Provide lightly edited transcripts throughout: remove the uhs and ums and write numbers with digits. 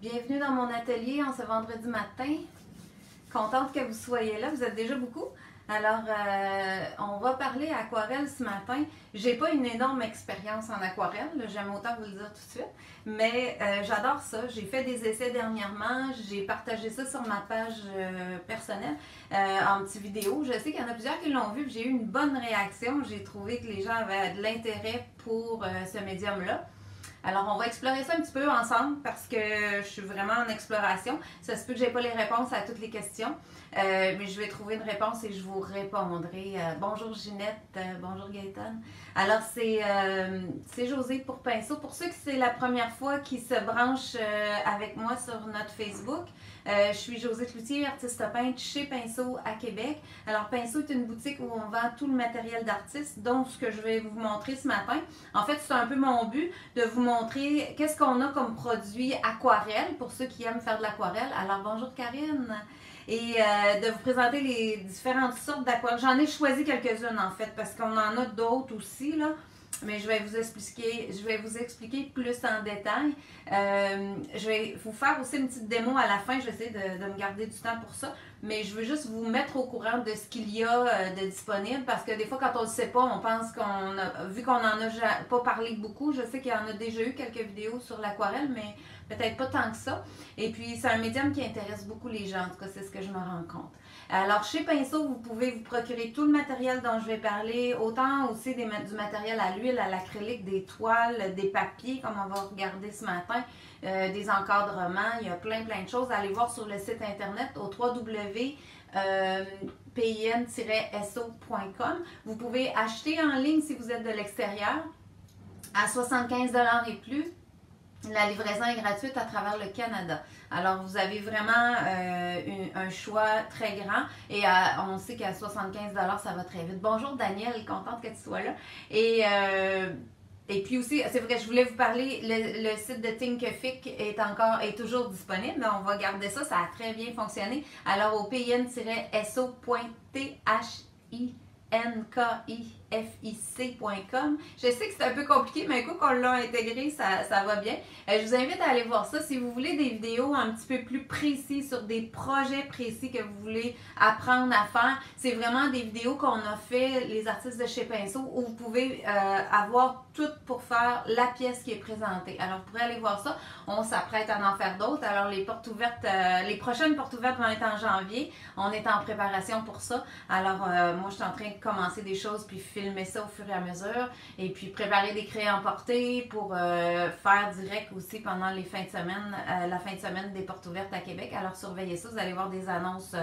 Bienvenue dans mon atelier en ce vendredi matin. Contente que vous soyez là, vous êtes déjà beaucoup. Alors, on va parler aquarelle ce matin. J'ai pas une énorme expérience en aquarelle, j'aime autant vous le dire tout de suite, mais j'adore ça. J'ai fait des essais dernièrement, j'ai partagé ça sur ma page personnelle en petite vidéo. Je sais qu'il y en a plusieurs qui l'ont vu, j'ai eu une bonne réaction. J'ai trouvé que les gens avaient de l'intérêt pour ce médium-là. Alors, on va explorer ça un petit peu ensemble parce que je suis vraiment en exploration. Ça se peut que je n'ai pas les réponses à toutes les questions, mais je vais trouver une réponse et je vous répondrai. Bonjour Ginette, bonjour Gaëtan. Alors, c'est Josée pour Pinceau. Pour ceux que c'est la première fois qui se branchent avec moi sur notre Facebook, je suis Josée Cloutier, artiste peintre chez Pinceau à Québec. Alors, Pinceau est une boutique où on vend tout le matériel d'artiste, donc ce que je vais vous montrer ce matin. En fait, c'est un peu mon but de vous montrer qu'est-ce qu'on a comme produit aquarelle pour ceux qui aiment faire de l'aquarelle. Alors, bonjour Karine! Et de vous présenter les différentes sortes d'aquarelle. J'en ai choisi quelques-unes en fait, parce qu'on en a d'autres aussi, là. Mais je vais vous expliquer plus en détail. Je vais vous faire aussi une petite démo à la fin. Je vais essayer de me garder du temps pour ça. Mais je veux juste vous mettre au courant de ce qu'il y a de disponible. Parce que des fois, quand on ne le sait pas, on pense vu qu'on n'en a pas parlé beaucoup, je sais qu'il y en a déjà eu quelques vidéos sur l'aquarelle, mais peut-être pas tant que ça. Et puis, c'est un médium qui intéresse beaucoup les gens. En tout cas, c'est ce que je me rends compte. Alors, chez Pinceau, vous pouvez vous procurer tout le matériel dont je vais parler, autant aussi du matériel à l'huile, à l'acrylique, des toiles, des papiers, comme on va regarder ce matin, des encadrements, il y a plein de choses. Allez voir sur le site internet au www.pin-so.com. Vous pouvez acheter en ligne si vous êtes de l'extérieur à 75 $ et plus. La livraison est gratuite à travers le Canada. Alors, vous avez vraiment un choix très grand et on sait qu'à 75 $ ça va très vite. Bonjour Daniel, contente que tu sois là. Et puis aussi, c'est vrai que je voulais vous parler, le site de Thinkific est toujours disponible, mais on va garder ça, ça a très bien fonctionné. Alors, au pin-so.thific.com. Je sais que c'est un peu compliqué, mais un coup qu'on l'a intégré, ça va bien. Je vous invite à aller voir ça. Si vous voulez des vidéos un petit peu plus précises sur des projets précis que vous voulez apprendre à faire, c'est vraiment des vidéos qu'on a fait, les artistes de chez Pinceau, où vous pouvez avoir tout pour faire la pièce qui est présentée. Alors, vous pourrez aller voir ça. On s'apprête à en faire d'autres. Alors, les portes ouvertes, les prochaines portes ouvertes vont être en janvier. On est en préparation pour ça. Alors, moi, je suis en train de commencer des choses puis filmer ça au fur et à mesure et puis préparer des crayons emportés pour faire direct aussi pendant les fins de semaine, la fin de semaine des portes ouvertes à Québec. Alors surveillez ça, vous allez voir des annonces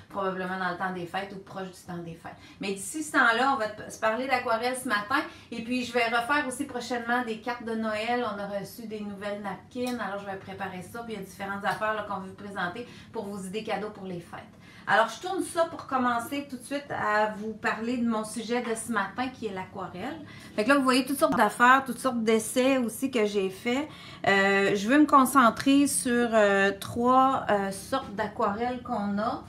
probablement dans le temps des fêtes ou proche du temps des fêtes. Mais d'ici ce temps-là, on va se parler d'aquarelle ce matin et puis je vais refaire aussi prochainement des cartes de Noël. On a reçu des nouvelles napkins, alors je vais préparer ça puis il y a différentes affaires qu'on veut vous présenter pour vos idées cadeaux pour les fêtes. Alors, je tourne ça pour commencer tout de suite à vous parler de mon sujet de ce matin qui est l'aquarelle. Fait que là, vous voyez toutes sortes d'affaires, toutes sortes d'essais aussi que j'ai fait. Je veux me concentrer sur trois sortes d'aquarelles qu'on a,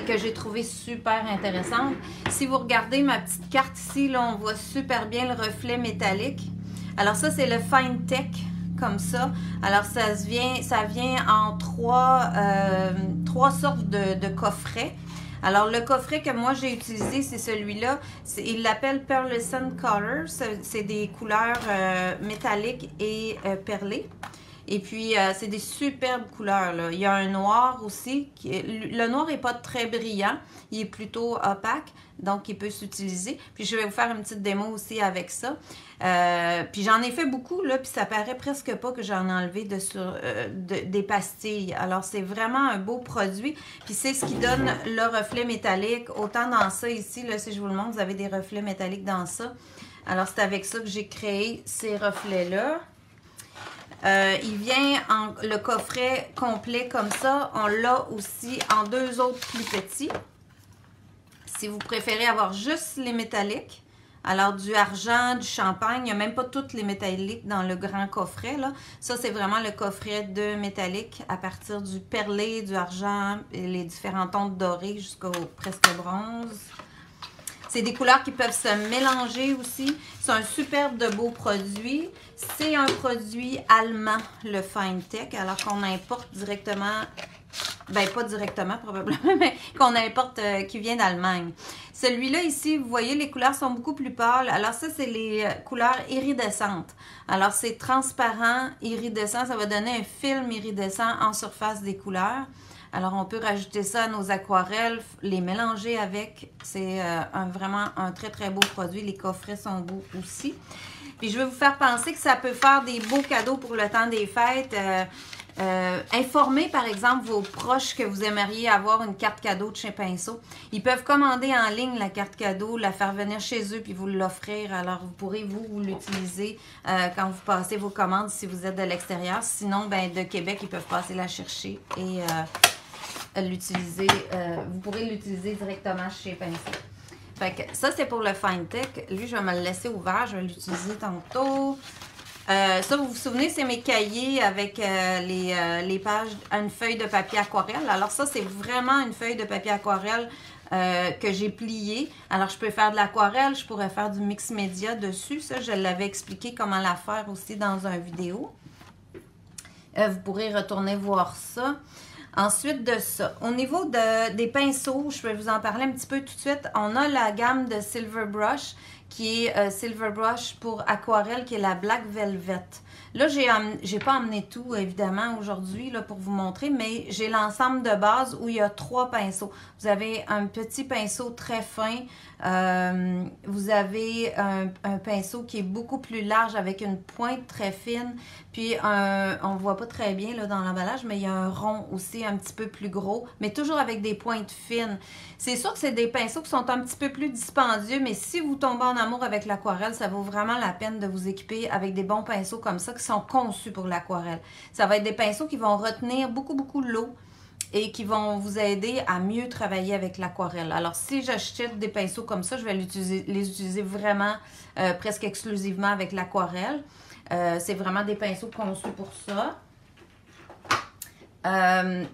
que j'ai trouvé super intéressantes. Si vous regardez ma petite carte ici, là, on voit super bien le reflet métallique. Alors ça, c'est le Fine Tech. Comme ça. Alors, ça vient en trois sortes de coffrets. Alors, le coffret que moi j'ai utilisé, c'est celui-là. Il l'appelle Pearlescent Colors. C'est des couleurs métalliques et perlées. Et puis, c'est des superbes couleurs, là. Il y a un noir aussi. Le noir n'est pas très brillant. Il est plutôt opaque. Donc, il peut s'utiliser. Puis, je vais vous faire une petite démo aussi avec ça. Puis, j'en ai fait beaucoup, là. Puis, ça paraît presque pas que j'en ai enlevé des pastilles. Alors, c'est vraiment un beau produit. Puis, c'est ce qui donne le reflet métallique. Autant dans ça ici, là, si je vous le montre, vous avez des reflets métalliques dans ça. Alors, c'est avec ça que j'ai créé ces reflets-là. Il vient le coffret complet comme ça. On l'a aussi en deux autres plus petits. Si vous préférez avoir juste les métalliques, alors du argent, du champagne, il n'y a même pas toutes les métalliques dans le grand coffret, là. Ça, c'est vraiment le coffret de métallique à partir du perlé, du argent et les différents tons de doré jusqu'au presque bronze. C'est des couleurs qui peuvent se mélanger aussi. C'est un superbe de beau produit. C'est un produit allemand, le Finetec, alors qu'on importe directement, ben pas directement probablement, mais qu'on importe, qui vient d'Allemagne. Celui-là ici, vous voyez, les couleurs sont beaucoup plus pâles. Alors ça, c'est les couleurs iridescentes. Alors c'est transparent, iridescent, ça va donner un film iridescent en surface des couleurs. Alors, on peut rajouter ça à nos aquarelles, les mélanger avec. C'est vraiment un très, très beau produit. Les coffrets sont beaux aussi. Puis, je vais vous faire penser que ça peut faire des beaux cadeaux pour le temps des fêtes. Informer, par exemple, vos proches que vous aimeriez avoir une carte cadeau de chez Pinceau. Ils peuvent commander en ligne la carte cadeau, la faire venir chez eux, puis vous l'offrir. Alors, vous pourrez, vous l'utiliser quand vous passez vos commandes si vous êtes de l'extérieur. Sinon, ben, de Québec, ils peuvent passer la chercher et l'utiliser. Vous pourrez l'utiliser directement chez Pinceau. Fait que ça, c'est pour le Finetec. Lui, je vais me le laisser ouvert. Je vais l'utiliser tantôt. Ça, vous vous souvenez, c'est mes cahiers avec les pages, une feuille de papier aquarelle. Alors ça, c'est vraiment une feuille de papier aquarelle que j'ai pliée. Alors, je peux faire de l'aquarelle, je pourrais faire du mix média dessus. Ça, je l'avais expliqué comment la faire aussi dans une vidéo. Vous pourrez retourner voir ça. Ensuite de ça, au niveau des pinceaux, je vais vous en parler un petit peu tout de suite. On a la gamme de Silver Brush qui est Silver Brush pour aquarelle, qui est la Black Velvet. Là, j'ai pas emmené tout, évidemment, aujourd'hui pour vous montrer, mais j'ai l'ensemble de base où il y a 3 pinceaux. Vous avez un petit pinceau très fin. Vous avez un pinceau qui est beaucoup plus large avec une pointe très fine. Puis, on ne voit pas très bien là, dans l'emballage, mais il y a un rond aussi un petit peu plus gros, mais toujours avec des pointes fines. C'est sûr que c'est des pinceaux qui sont un petit peu plus dispendieux, mais si vous tombez en amour avec l'aquarelle, ça vaut vraiment la peine de vous équiper avec des bons pinceaux comme ça qui sont conçus pour l'aquarelle. Ça va être des pinceaux qui vont retenir beaucoup l'eau et qui vont vous aider à mieux travailler avec l'aquarelle. Alors, si j'achète des pinceaux comme ça, je vais les utiliser vraiment presque exclusivement avec l'aquarelle. C'est vraiment des pinceaux conçus pour ça.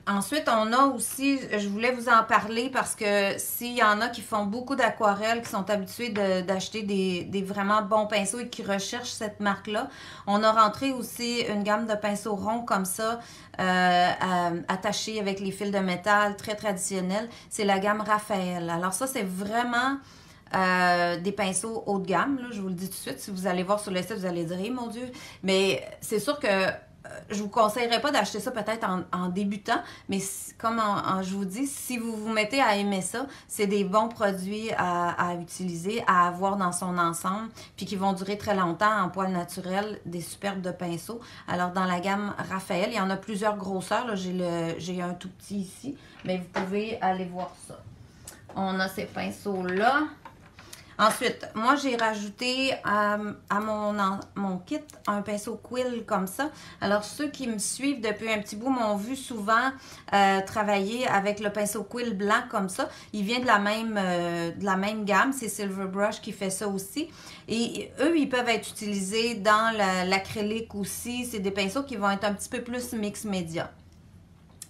Ensuite, on a aussi, je voulais vous en parler parce que s'il y en a qui font beaucoup d'aquarelle, qui sont habitués d'acheter des vraiment bons pinceaux et qui recherchent cette marque-là, on a rentré aussi une gamme de pinceaux ronds comme ça, attachés avec les fils de métal, très traditionnels. C'est la gamme Raphaël. Alors ça, c'est vraiment des pinceaux haut de gamme, là, je vous le dis tout de suite. Si vous allez voir sur le site, vous allez dire, hey, mon Dieu, mais c'est sûr que je vous conseillerais pas d'acheter ça peut-être en débutant, mais comme je vous dis, si vous vous mettez à aimer ça, c'est des bons produits à utiliser, à avoir dans son ensemble, puis qui vont durer très longtemps en poils naturels, des superbes de pinceaux. Alors, dans la gamme Raphaël, il y en a plusieurs grosseurs. J'ai un tout petit ici, mais vous pouvez aller voir ça. On a ces pinceaux-là. Ensuite, moi, j'ai rajouté à mon kit un pinceau quill comme ça. Alors, ceux qui me suivent depuis un petit bout m'ont vu souvent travailler avec le pinceau quill blanc comme ça. Il vient de la même gamme. C'est Silver Brush qui fait ça aussi. Et eux, ils peuvent être utilisés dans l'acrylique aussi. C'est des pinceaux qui vont être un petit peu plus mix média.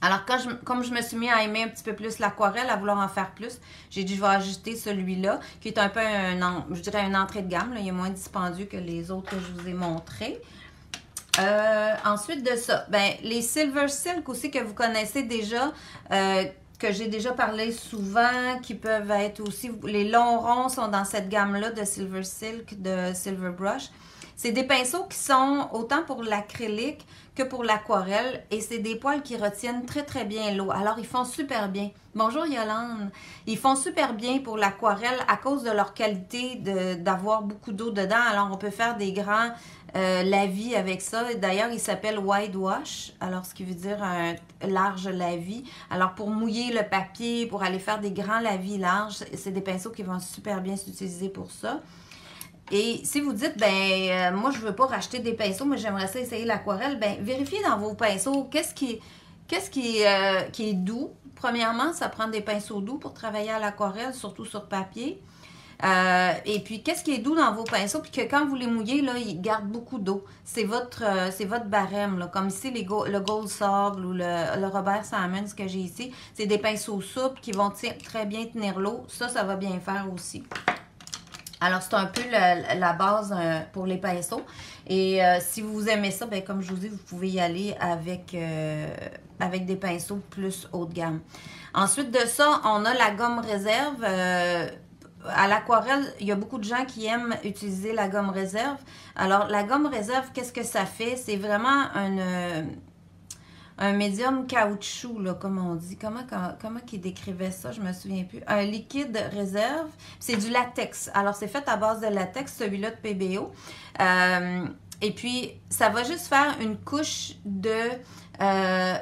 Alors, comme je me suis mis à aimer un petit peu plus l'aquarelle, à vouloir en faire plus, j'ai dit je vais ajouter celui-là, qui est un peu, je dirais, une entrée de gamme. Là. Il est moins dispendieux que les autres que je vous ai montrés. Ensuite de ça, ben, les Silver Silk aussi que vous connaissez déjà, que j'ai déjà parlé souvent, qui peuvent être aussi, les longs ronds sont dans cette gamme-là de Silver Silk, de Silver Brush. C'est des pinceaux qui sont autant pour l'acrylique que pour l'aquarelle et c'est des poils qui retiennent très bien l'eau. Alors, ils font super bien. Bonjour Yolande. Ils font super bien pour l'aquarelle à cause de leur qualité d'avoir beaucoup d'eau dedans. Alors, on peut faire des grands lavis avec ça. D'ailleurs, il s'appelle Wide Wash, alors ce qui veut dire un large lavis. Alors, pour mouiller le papier, pour aller faire des grands lavis larges, c'est des pinceaux qui vont super bien s'utiliser pour ça. Et si vous dites, ben moi, je ne veux pas racheter des pinceaux, mais j'aimerais ça essayer l'aquarelle, ben vérifiez dans vos pinceaux qu'est-ce qui est doux. Premièrement, ça prend des pinceaux doux pour travailler à l'aquarelle, surtout sur papier. Et puis, qu'est-ce qui est doux dans vos pinceaux, puis que quand vous les mouillez, là, ils gardent beaucoup d'eau. C'est votre barème, là, comme ici, le Gold Sable ou le Robert Salmon, ce que j'ai ici. C'est des pinceaux souples qui vont très bien tenir l'eau. Ça va bien faire aussi. Alors, c'est un peu la base pour les pinceaux. Et si vous aimez ça, ben, comme je vous dis, vous pouvez y aller avec, avec des pinceaux plus haut de gamme. Ensuite de ça, on a la gomme réserve. À l'aquarelle, il y a beaucoup de gens qui aiment utiliser la gomme réserve. Alors, la gomme réserve, qu'est-ce que ça fait? C'est vraiment un médium caoutchouc, là, comme on dit. Comment qu'il décrivait ça? Je me souviens plus. Un liquide réserve. C'est du latex. Alors, c'est fait à base de latex, celui-là de PBO. Et puis, ça va juste faire une couche de...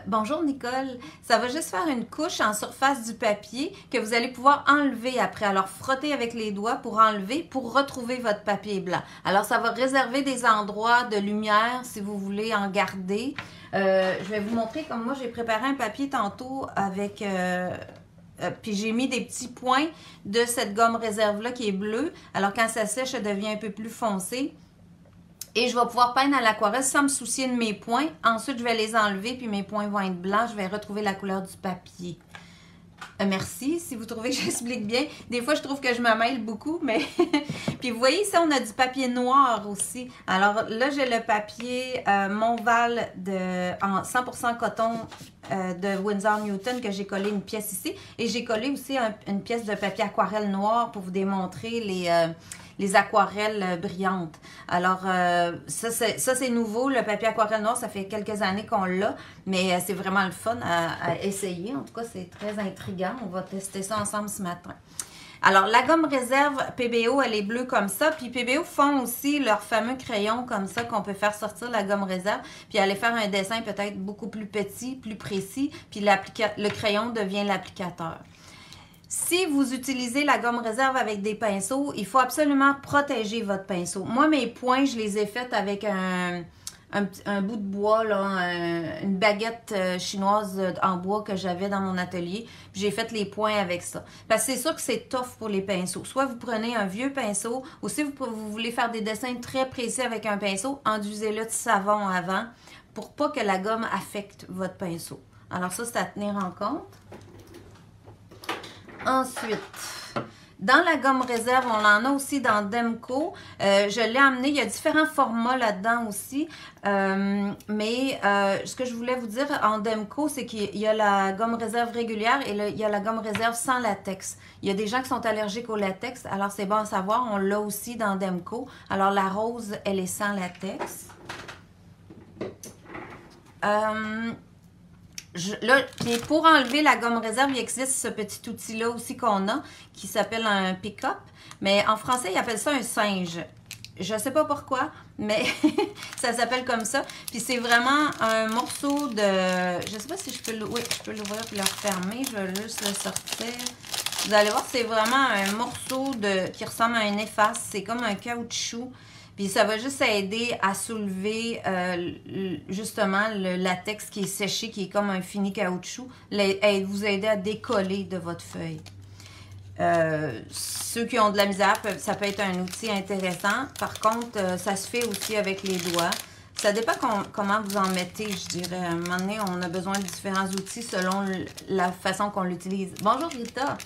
bonjour Nicole, ça va juste faire une couche en surface du papier que vous allez pouvoir enlever après. Alors frotter avec les doigts pour enlever, pour retrouver votre papier blanc. Alors ça va réserver des endroits de lumière si vous voulez en garder. Je vais vous montrer comme moi j'ai préparé un papier tantôt avec... puis j'ai mis des petits points de cette gomme réserve là qui est bleue. Alors quand ça sèche, ça devient un peu plus foncé. Et je vais pouvoir peindre à l'aquarelle sans me soucier de mes points. Ensuite, je vais les enlever, puis mes points vont être blancs. Je vais retrouver la couleur du papier. Merci, si vous trouvez que j'explique bien. Des fois, je trouve que je me mêle beaucoup, mais... Puis vous voyez, ici, on a du papier noir aussi. Alors là, j'ai le papier Montval en 100% coton de Winsor Newton que j'ai collé une pièce ici. Et j'ai collé aussi une pièce de papier aquarelle noir pour vous démontrer les aquarelles brillantes. Alors, ça c'est nouveau. Le papier aquarelle noir, ça fait quelques années qu'on l'a, mais c'est vraiment le fun à essayer. En tout cas, c'est très intriguant. On va tester ça ensemble ce matin. Alors, la gomme réserve PBO, elle est bleue comme ça. Puis PBO font aussi leur fameux crayon comme ça qu'on peut faire sortir la gomme réserve. Puis aller faire un dessin peut-être beaucoup plus petit, plus précis. Puis le crayon devient l'applicateur. Si vous utilisez la gomme réserve avec des pinceaux, il faut absolument protéger votre pinceau. Moi, mes points, je les ai faits avec un bout de bois, là, une baguette chinoise en bois que j'avais dans mon atelier. J'ai fait les points avec ça. Parce que c'est sûr que c'est tough pour les pinceaux. Soit vous prenez un vieux pinceau, ou si vous voulez faire des dessins très précis avec un pinceau, enduisez-le de savon avant pour pas que la gomme affecte votre pinceau. Alors ça, c'est à tenir en compte. Ensuite, dans la gomme réserve, on en a aussi dans Demco. Je l'ai amené, il y a différents formats là-dedans aussi. Mais ce que je voulais vous dire en Demco, c'est qu'il y a la gomme réserve régulière et il y a la gomme réserve sans latex. Il y a des gens qui sont allergiques au latex, alors c'est bon à savoir, on l'a aussi dans Demco. Alors la rose, elle est sans latex. Et pour enlever la gomme réserve, il existe ce petit outil-là aussi qu'on a, qui s'appelle un pick-up. Mais en français, ils appellent ça un singe. Je ne sais pas pourquoi, mais ça s'appelle comme ça. Puis c'est vraiment un morceau de... Je ne sais pas si je peux l'ouvrir. Oui, je peux l'ouvrir et le refermer. Je vais juste le sortir. Vous allez voir, c'est vraiment un morceau qui ressemble à un efface. C'est comme un caoutchouc. Puis ça va juste aider à soulever justement le latex qui est séché, qui est comme un fini caoutchouc, vous aider à décoller de votre feuille. Ceux qui ont de la misère, ça peut être un outil intéressant. Par contre, ça se fait aussi avec les doigts. Ça dépend comment vous en mettez, je dirais. À un moment donné, on a besoin de différents outils selon la façon qu'on l'utilise. Bonjour Rita!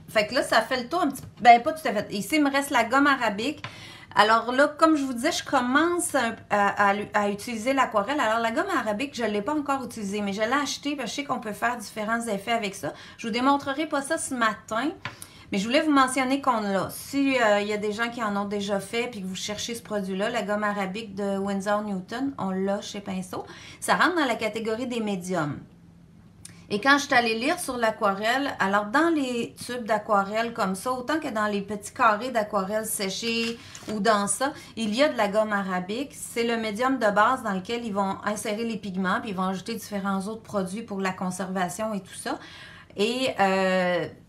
Fait que là, ça fait le tour un petit peu. Ben, pas tout à fait. Ici, il me reste la gomme arabique. Alors là, comme je vous disais, je commence à utiliser l'aquarelle. Alors, la gomme arabique, je ne l'ai pas encore utilisée, mais je l'ai achetée parce que je sais qu'on peut faire différents effets avec ça. Je vous démontrerai pas ça ce matin, mais je voulais vous mentionner qu'on l'a. S'il y a des gens qui en ont déjà fait et que vous cherchez ce produit-là, la gomme arabique de Winsor Newton, on l'a chez Pinceau. Ça rentre dans la catégorie des médiums. Et quand je suis allée lire sur l'aquarelle, alors dans les tubes d'aquarelle comme ça, autant que dans les petits carrés d'aquarelle séchés ou dans ça, il y a de la gomme arabique. C'est le médium de base dans lequel ils vont insérer les pigments, puis ils vont ajouter différents autres produits pour la conservation et tout ça. Et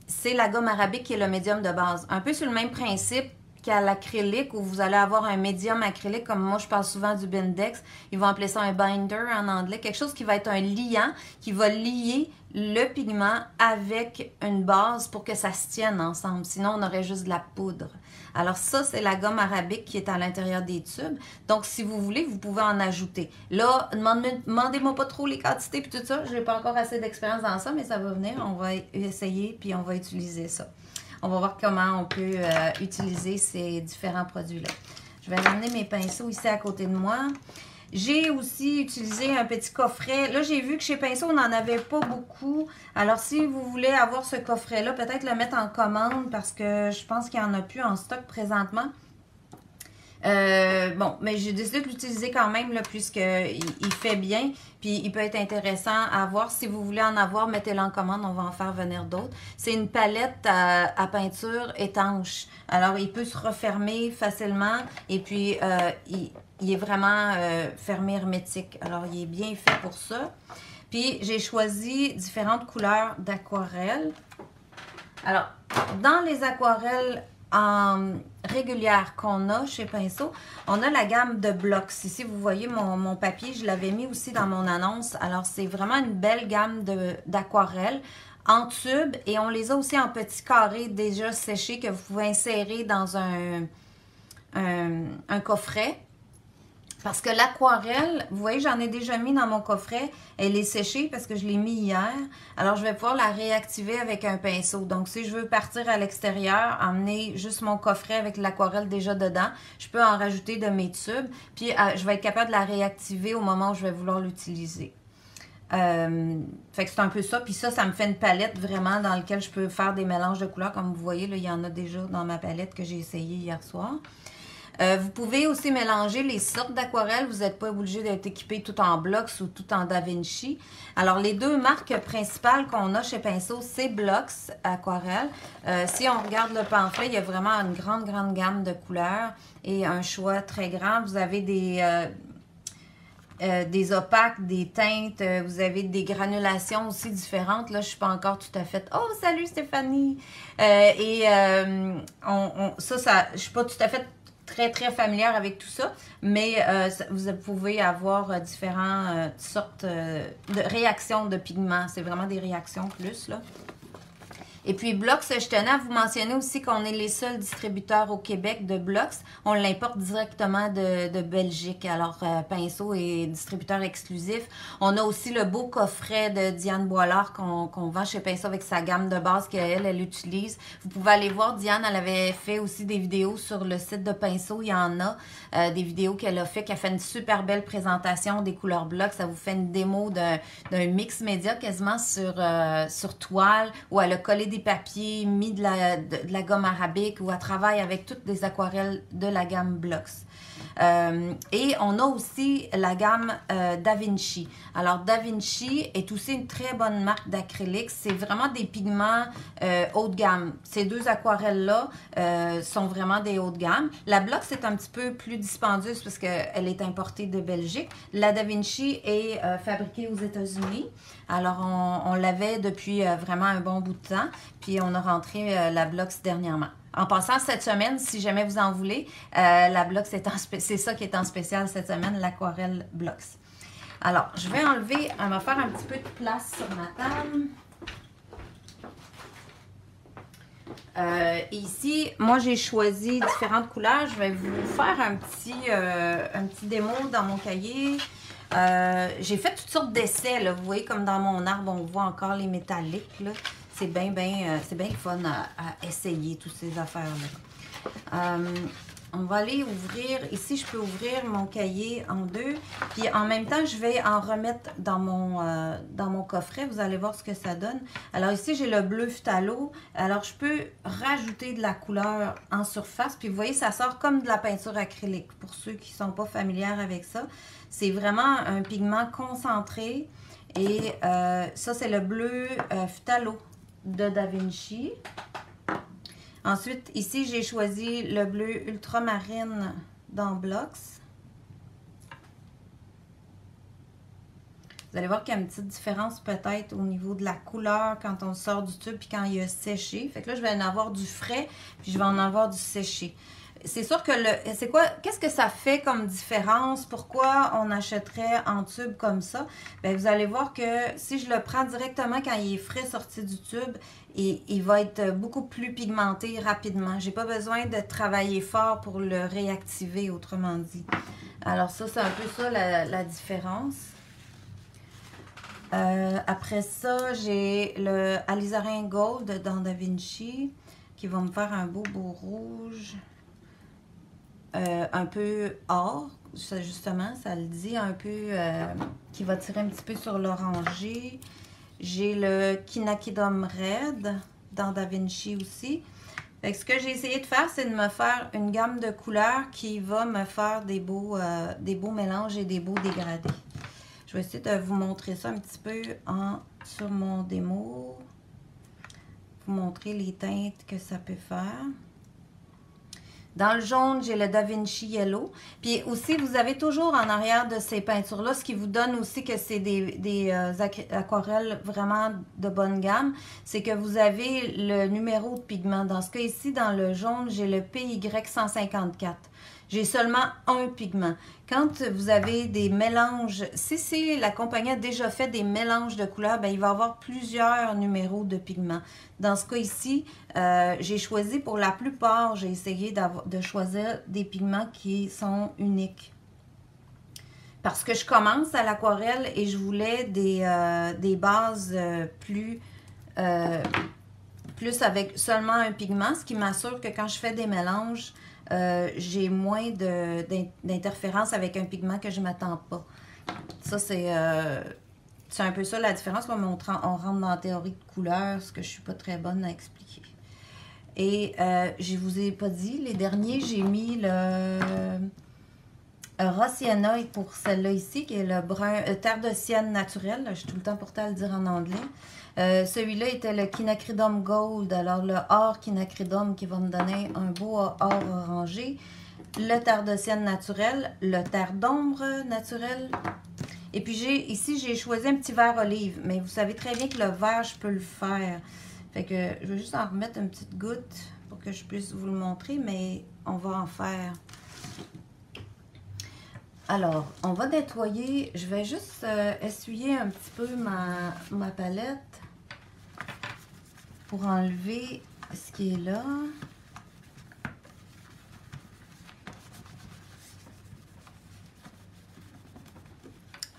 c'est la gomme arabique qui est le médium de base. Un peu sur le même principe qu'à l'acrylique, où vous allez avoir un médium acrylique, comme moi je parle souvent du Bindex, ils vont appeler ça un binder en anglais, quelque chose qui va être un liant, qui va lier le pigment avec une base pour que ça se tienne ensemble, sinon on aurait juste de la poudre. Alors ça, c'est la gomme arabique qui est à l'intérieur des tubes, donc si vous voulez, vous pouvez en ajouter. Là, demandez-moi pas trop les quantités puis tout ça, je n'ai pas encore assez d'expérience dans ça, mais ça va venir, on va essayer puis on va utiliser ça. on va voir comment on peut utiliser ces différents produits-là. Je vais ramener mes pinceaux ici à côté de moi. J'ai aussi utilisé un petit coffret. Là, j'ai vu que chez Pinceau, on n'en avait pas beaucoup. Alors, si vous voulez avoir ce coffret-là, peut-être le mettre en commande parce que je pense qu'il n'y en a plus en stock présentement. Bon, mais j'ai décidé de l'utiliser quand même là, puisqu'il fait bien. Puis il peut être intéressant à voir. Si vous voulez en avoir, mettez-le en commande. On va en faire venir d'autres. C'est une palette à peinture étanche. Alors, il peut se refermer facilement. Et puis, il est vraiment fermé hermétique. Alors, il est bien fait pour ça. Puis, j'ai choisi différentes couleurs d'aquarelle. Alors, dans les aquarelles régulières qu'on a chez Pinceau, on a la gamme de Blox. Ici, vous voyez mon papier, je l'avais mis aussi dans mon annonce. Alors, c'est vraiment une belle gamme d'aquarelles en tube et on les a aussi en petits carrés déjà séchés que vous pouvez insérer dans un coffret. Parce que l'aquarelle, vous voyez, j'en ai déjà mis dans mon coffret. Elle est séchée parce que je l'ai mis hier. Alors, je vais pouvoir la réactiver avec un pinceau. Donc, si je veux partir à l'extérieur, emmener juste mon coffret avec l'aquarelle déjà dedans, je peux en rajouter de mes tubes. Puis, je vais être capable de la réactiver au moment où je vais vouloir l'utiliser. Fait que c'est un peu ça. Puis ça me fait une palette vraiment dans laquelle je peux faire des mélanges de couleurs. Comme vous voyez, là, il y en a déjà dans ma palette que j'ai essayé hier soir. Vous pouvez aussi mélanger les sortes d'aquarelles. Vous n'êtes pas obligé d'être équipé tout en Blox ou tout en Da Vinci. Alors, les deux marques principales qu'on a chez Pinceau, c'est Blox Aquarelle. Si on regarde le pamphlet, il y a vraiment une grande gamme de couleurs et un choix très grand. Vous avez des opaques, des teintes, vous avez des granulations aussi différentes. Là, je ne suis pas encore tout à fait... Oh, salut Stéphanie! Je ne suis pas tout à fait très familière avec tout ça, mais vous pouvez avoir différentes sortes de réactions de pigments. C'est vraiment des réactions plus, là. Et puis, Blox, je tenais à vous mentionner aussi qu'on est les seuls distributeurs au Québec de Blox. On l'importe directement de Belgique. Alors, Pinceau est distributeur exclusif. On a aussi le beau coffret de Diane Boilard qu'on vend chez Pinceau avec sa gamme de base qu'elle utilise. Vous pouvez aller voir, Diane, elle avait fait aussi des vidéos sur le site de Pinceau. Il y en a des vidéos qu'elle a fait une super belle présentation des couleurs Blox. Ça vous fait une démo d'un mix média quasiment sur toile où elle a collé des papiers, mis de la gomme arabique ou elle travaille avec toutes les aquarelles de la gamme Blox. Et on a aussi la gamme Da Vinci. Alors, Da Vinci est aussi une très bonne marque d'acrylique. C'est vraiment des pigments haut de gamme. Ces deux aquarelles-là sont vraiment des hauts de gamme. La Blox est un petit peu plus dispendieuse parce qu'elle est importée de Belgique. La Da Vinci est fabriquée aux États-Unis. Alors, on l'avait depuis vraiment un bon bout de temps. Puis, on a rentré la Blox dernièrement. En passant, cette semaine, si jamais vous en voulez, la Blox, c'est ça qui est en spécial cette semaine, l'aquarelle Blox. Alors, je vais enlever, on va faire un petit peu de place sur ma table. Ici, moi, j'ai choisi différentes couleurs. Je vais vous faire un petit démo dans mon cahier. J'ai fait toutes sortes d'essais, là. Vous voyez, comme dans mon arbre, on voit encore les métalliques, là. C'est bien fun à essayer, toutes ces affaires-là. On va aller ouvrir, ici je peux ouvrir mon cahier en deux, puis en même temps je vais en remettre dans mon coffret, vous allez voir ce que ça donne. Alors ici j'ai le bleu phthalo, alors je peux rajouter de la couleur en surface, puis vous voyez ça sort comme de la peinture acrylique, pour ceux qui ne sont pas familiers avec ça. C'est vraiment un pigment concentré et ça c'est le bleu phthalo de Da Vinci. Ensuite, ici, j'ai choisi le bleu ultramarine dans Blox. Vous allez voir qu'il y a une petite différence peut-être au niveau de la couleur quand on sort du tube puis quand il a séché. Fait que là, je vais en avoir du frais puis je vais en avoir du séché. C'est sûr que qu'est-ce que ça fait comme différence? Pourquoi on achèterait en tube comme ça? Bien, vous allez voir que si je le prends directement quand il est frais sorti du tube, il va être beaucoup plus pigmenté rapidement. J'ai pas besoin de travailler fort pour le réactiver, autrement dit. Alors ça, c'est un peu ça la différence. Après ça, j'ai le alizarin Gold dans Da Vinci. qui va me faire un beau rouge. Un peu or, ça, justement, ça le dit, un peu qui va tirer un petit peu sur l'orangé. J'ai le Quinacridone Red dans Da Vinci aussi. Fait que ce que j'ai essayé de faire, c'est de me faire une gamme de couleurs qui va me faire des beaux mélanges et des beaux dégradés. Je vais essayer de vous montrer ça un petit peu sur mon démo. Vous montrer les teintes que ça peut faire. Dans le jaune, j'ai le Da Vinci Yellow. Puis aussi, vous avez toujours en arrière de ces peintures-là, ce qui vous donne aussi que c'est des aquarelles vraiment de bonne gamme, c'est que vous avez le numéro de pigment. Dans ce cas ici, dans le jaune, j'ai le PY154. J'ai seulement un pigment. Quand vous avez des mélanges, si la compagnie a déjà fait des mélanges de couleurs, bien, il va y avoir plusieurs numéros de pigments. Dans ce cas ici, j'ai choisi pour la plupart, j'ai essayé de choisir des pigments qui sont uniques. Parce que je commence à l'aquarelle et je voulais des bases plus avec seulement un pigment, ce qui m'assure que quand je fais des mélanges, j'ai moins d'interférences avec un pigment que je ne m'attends pas. Ça, c'est un peu ça la différence. Là, on rentre dans la théorie de couleur, ce que je ne suis pas très bonne à expliquer. Et je ne vous ai pas dit, les derniers, j'ai mis le Rossiana pour celle-là ici, qui est le brun terre de sienne naturelle. Je suis tout le temps portée à le dire en anglais. Celui-là était le Quinacridone Gold, alors le or Quinacridone qui va me donner un beau or orangé. Le terre de sienne naturel, le terre d'ombre naturel. Et puis ici, j'ai choisi un petit vert olive, mais vous savez très bien que le vert, je peux le faire. Fait que je vais juste en remettre une petite goutte pour que je puisse vous le montrer, mais on va en faire. Alors, on va nettoyer. Je vais juste essuyer un petit peu ma palette pour enlever ce qui est là.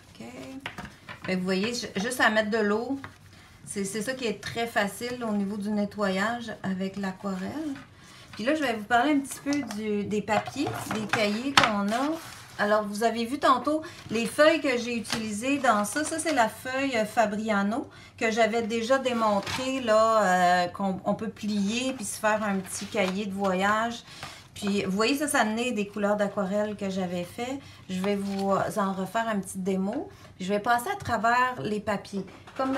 OK. Bien, vous voyez, juste à mettre de l'eau, c'est ça qui est très facile au niveau du nettoyage avec l'aquarelle. Puis là, je vais vous parler un petit peu des papiers, des cahiers qu'on a. Alors, vous avez vu tantôt les feuilles que j'ai utilisées dans ça. Ça, c'est la feuille Fabriano que j'avais déjà démontré, là, qu'on peut plier puis se faire un petit cahier de voyage. Puis, vous voyez, ça naît des couleurs d'aquarelle que j'avais fait. Je vais vous en refaire un petit démo. Je vais passer à travers les papiers. Comme